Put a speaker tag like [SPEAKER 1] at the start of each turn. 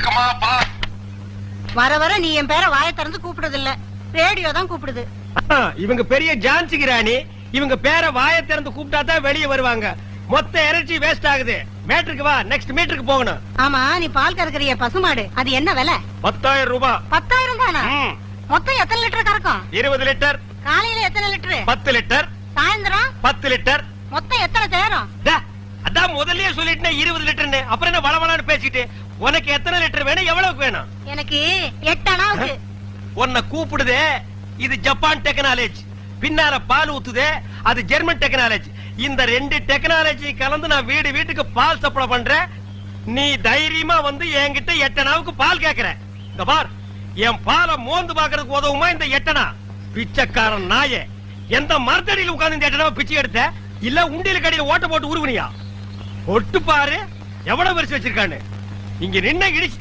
[SPEAKER 1] வணக்கமா பா.
[SPEAKER 2] வர வர நீ என் பேரை வாயை திறந்து கூப்பிடுறது இல்ல, ரேடியோ தான் கூப்பிடுது.
[SPEAKER 3] இவங்க பெரிய ஜான்சி ராணி, இவங்க பேரை வாயை திறந்து கூப்பிட்டா தான் வெளியே வருவாங்க. மொத்த எனர்ஜி வேஸ்ட் ஆகுது. மேட்ருக்கு வா, நெக்ஸ்ட் மீட்டருக்கு போகணும்.
[SPEAKER 2] ஆமா, நீ பால் கறக்குறிய பசுமாடு, அது என்ன விலை?
[SPEAKER 3] 10,000 ரூபாய்.
[SPEAKER 2] 10,000 தானா? மொத்தம் எத்தனை லிட்டர் கறக்கும்?
[SPEAKER 3] 20 லிட்டர்.
[SPEAKER 2] காலையில எத்தனை லிட்டர்?
[SPEAKER 3] 10 லிட்டர்.
[SPEAKER 2] சாயந்தரம்
[SPEAKER 3] 10 லிட்டர்.
[SPEAKER 2] மொத்தம் எத்தனை தேரம்?
[SPEAKER 3] அதான் முதல்லயே சொல்லிட்டேன் 20 லிட்டர்னு. அப்புறம் என்ன வளவளான்னு பேசிட்டு? உனக்கு எத்தனை லிட்டர் வேணும், எவ்வளவுக்கு வேணும்?
[SPEAKER 2] எனக்கு 8 அணாவுக்கு.
[SPEAKER 3] உன்னை கூப்பிடுதே, இது ஜப்பான் டெக்னாலஜி. பின்னால பால் ஊத்துதே, அது ஜெர்மன் டெக்னாலஜி. இந்த 2 டெக்னாலஜி கலந்து நான் வீட்டுக்கு பால் சப்ளை பண்றேன். நீ தைரியமா வந்து என்கிட்ட 8 அணாவுக்கு பால் கேக்குற. இந்த பார், என் பாலை மோந்து பாக்குறதுக்கு உதவுமா இந்த 8 அணா? பிச்சைக்காரன் நாயே, எந்த மரத்தடியில் உட்கார்ந்து இந்த 8 அணாவை பிச்சை எடுத்த? இல்ல உண்டியல் கடையில ஓட்ட போட்டு உருவனியா? ஒட்டு பாரு எவ்வளவு பெருசு வச்சிருக்கான்னு. இங்க நின்ன இடிச்சு